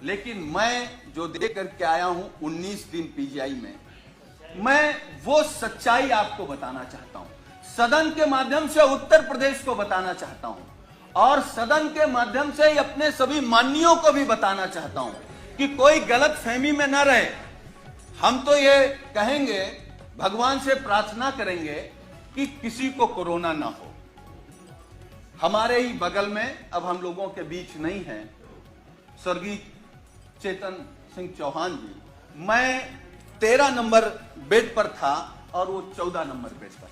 लेकिन मैं जो दे करके आया हूं 19 दिन पीजीआई में, मैं वो सच्चाई आपको बताना चाहता हूं, सदन के माध्यम से उत्तर प्रदेश को बताना चाहता हूं और सदन के माध्यम से अपने सभी माननीयों को भी बताना चाहता हूं कि कोई गलत फहमी में न रहे। हम तो ये कहेंगे, भगवान से प्रार्थना करेंगे कि किसी को कोरोना ना हो। हमारे ही बगल में, अब हम लोगों के बीच नहीं है, स्वर्गीय चेतन सिंह चौहान जी, मैं 13 नंबर बेड पर था और वो 14 नंबर बेड पर थे।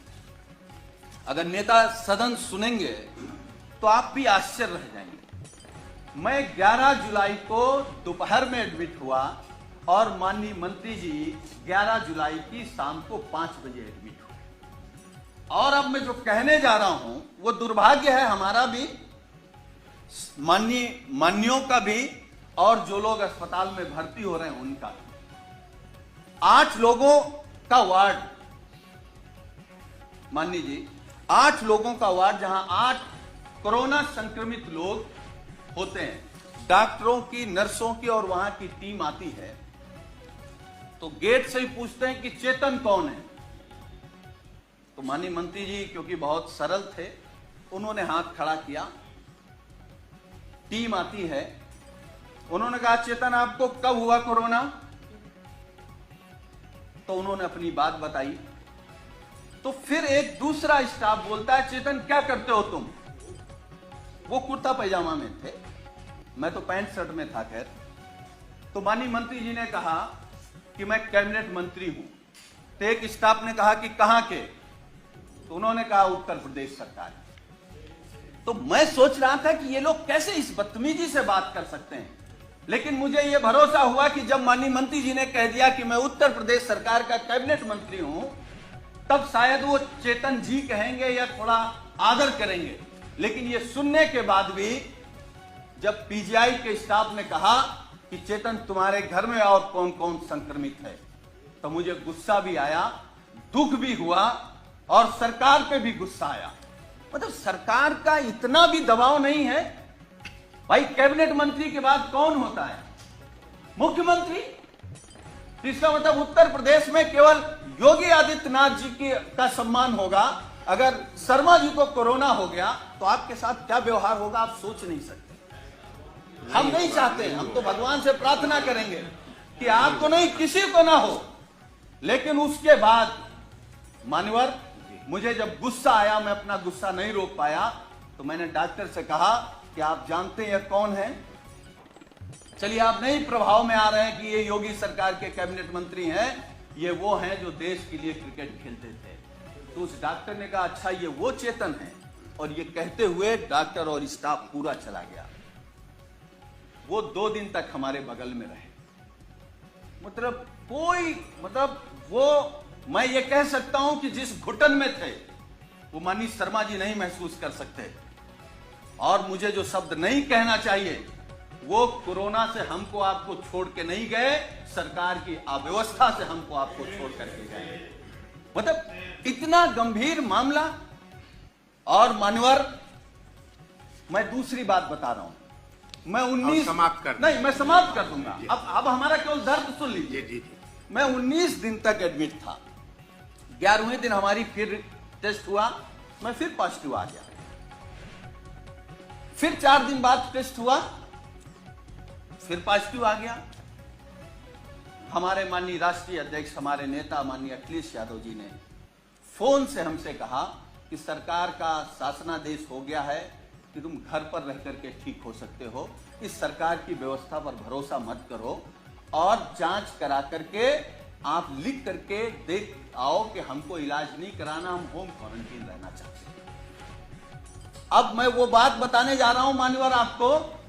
अगर नेता सदन सुनेंगे तो आप भी आश्चर्य रह जाएंगे। मैं 11 जुलाई को दोपहर में एडमिट हुआ और माननीय मंत्री जी 11 जुलाई की शाम को 5 बजे एडमिट हुए। और अब मैं जो कहने जा रहा हूं वो दुर्भाग्य है हमारा भी, माननीयों का भी, और जो लोग अस्पताल में भर्ती हो रहे हैं उनका भी। 8 लोगों का वार्ड, माननीय जी, 8 लोगों का वार्ड, जहां 8 कोरोना संक्रमित लोग होते हैं। डॉक्टरों की, नर्सों की और वहां की टीम आती है तो गेट से ही पूछते हैं कि चेतन कौन है। तो माननीय मंत्री जी क्योंकि बहुत सरल थे, उन्होंने हाथ खड़ा किया। टीम आती है, उन्होंने कहा चेतन आपको कब हुआ कोरोना? तो उन्होंने अपनी बात बताई। तो फिर एक दूसरा स्टाफ बोलता है चेतन क्या करते हो तुम? वो कुर्ता पैजामा में थे, मैं तो पैंट शर्ट में था। खैर, तो माननीय मंत्री जी ने कहा कि मैं कैबिनेट मंत्री हूं। तो एक स्टाफ ने कहा कि कहां के? तो उन्होंने कहा उत्तर प्रदेश सरकार। तो मैं सोच रहा था कि ये लोग कैसे इस बदतमीजी से बात कर सकते हैं, लेकिन मुझे यह भरोसा हुआ कि जब माननीय मंत्री जी ने कह दिया कि मैं उत्तर प्रदेश सरकार का कैबिनेट मंत्री हूं, तब शायद वो चेतन जी कहेंगे या थोड़ा आदर करेंगे। लेकिन ये सुनने के बाद भी जब पीजीआई के स्टाफ ने कहा कि चेतन तुम्हारे घर में और कौन कौन संक्रमित है, तो मुझे गुस्सा भी आया, दुख भी हुआ और सरकार पे भी गुस्सा आया। मतलब सरकार का इतना भी दबाव नहीं है भाई। कैबिनेट मंत्री के बाद कौन होता है? मुख्यमंत्री। इसका मतलब उत्तर प्रदेश में केवल योगी आदित्यनाथ जी का सम्मान होगा। अगर शर्मा जी को कोरोना हो गया तो आपके साथ क्या व्यवहार होगा आप सोच नहीं सकते। हम नहीं चाहते, हम तो भगवान से प्रार्थना करेंगे कि आपको नहीं, किसी को ना हो। लेकिन उसके बाद मान्यवर, मुझे जब गुस्सा आया, मैं अपना गुस्सा नहीं रोक पाया, तो मैंने डॉक्टर से कहा कि आप जानते हैं कौन है? चलिए आप नहीं प्रभाव में आ रहे हैं कि ये योगी सरकार के कैबिनेट मंत्री हैं, ये वो हैं जो देश के लिए क्रिकेट खेलते थे। तो उस डॉक्टर ने कहा अच्छा ये वो चेतन है, और ये कहते हुए डॉक्टर और स्टाफ पूरा चला गया। वो 2 दिन तक हमारे बगल में रहे। मतलब वो, मैं ये कह सकता हूं कि जिस घुटन में थे वो माननीय शर्मा जी नहीं महसूस कर सकते। और मुझे जो शब्द नहीं कहना चाहिए, वो कोरोना से हमको आपको छोड़ के नहीं गए, सरकार की अव्यवस्था से हमको आपको छोड़ करके गए। मतलब इतना गंभीर मामला। और मान्यवर, मैं दूसरी बात बता रहा हूं, मैं 19 समाप्त कर नहीं, मैं समाप्त कर दूंगा। अब हमारा केवल दर्द सुन लीजिए। मैं 19 दिन तक एडमिट था। 11वें दिन हमारी फिर टेस्ट हुआ, मैं फिर पॉजिटिव आ गया। फिर 4 दिन बाद टेस्ट हुआ, फिर पॉजिटिव आ गया। हमारे माननीय राष्ट्रीय अध्यक्ष, हमारे नेता माननीय अखिलेश यादव जी ने फोन से हमसे कहा कि सरकार का शासनादेश हो गया है कि तुम घर पर रह करके ठीक हो सकते हो, इस सरकार की व्यवस्था पर भरोसा मत करो और जांच करा करके आप लिख करके देख आओ कि हमको इलाज नहीं कराना, हम होम क्वारंटीन रहना चाहते हैं। अब मैं वो बात बताने जा रहा हूं मान्यवर आपको।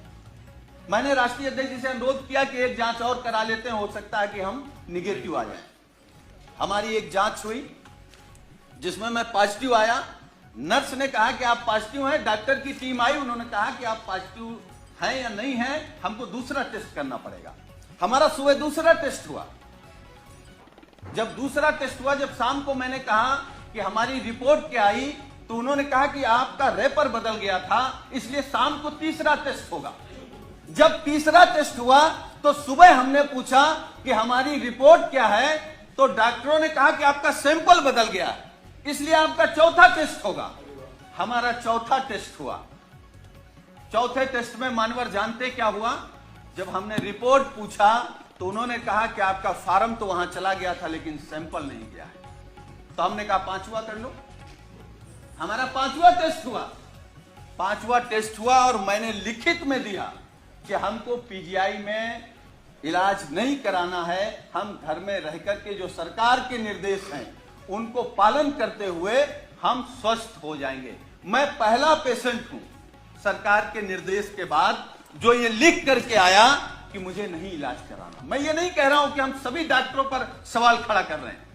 मैंने राष्ट्रीय अध्यक्ष जी से अनुरोध किया कि एक जांच और करा लेते हैं, हो सकता है कि हम निगेटिव आ जाए। हमारी एक जांच हुई जिसमें मैं पॉजिटिव आया। नर्स ने कहा कि आप पॉजिटिव हैं, डॉक्टर की टीम आई, उन्होंने कहा कि आप पॉजिटिव हैं या नहीं हैं, हमको दूसरा टेस्ट करना पड़ेगा। हमारा सुबह दूसरा टेस्ट हुआ। जब दूसरा टेस्ट हुआ, जब शाम को मैंने कहा कि हमारी रिपोर्ट क्या आई, तो उन्होंने कहा कि आपका रेपर बदल गया था, इसलिए शाम को तीसरा टेस्ट होगा। जब तीसरा टेस्ट हुआ तो सुबह हमने पूछा कि हमारी रिपोर्ट क्या है, तो डॉक्टरों ने कहा कि आपका सैंपल बदल गया है, इसलिए आपका चौथा टेस्ट होगा। हमारा चौथा टेस्ट हुआ। चौथे टेस्ट में मानवर जानते क्या हुआ? जब हमने रिपोर्ट पूछा तो उन्होंने कहा कि आपका फार्म तो वहां चला गया था लेकिन सैंपल नहीं गया है। तो हमने कहा पांचवा कर लो। हमारा पांचवा टेस्ट हुआ। पांचवा टेस्ट हुआ और मैंने लिखित में दिया कि हमको पीजीआई में इलाज नहीं कराना है, हम घर में रहकर के जो सरकार के निर्देश हैं उनको पालन करते हुए हम स्वस्थ हो जाएंगे। मैं पहला पेशेंट हूं सरकार के निर्देश के बाद जो ये लिख करके आया कि मुझे नहीं इलाज कराना। मैं ये नहीं कह रहा हूं कि हम सभी डॉक्टरों पर सवाल खड़ा कर रहे हैं।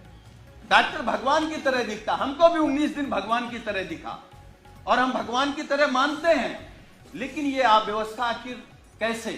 डॉक्टर भगवान की तरह दिखता, हमको भी 19 दिन भगवान की तरह दिखा और हम भगवान की तरह मानते हैं, लेकिन ये अव्यवस्था आखिर कैसे?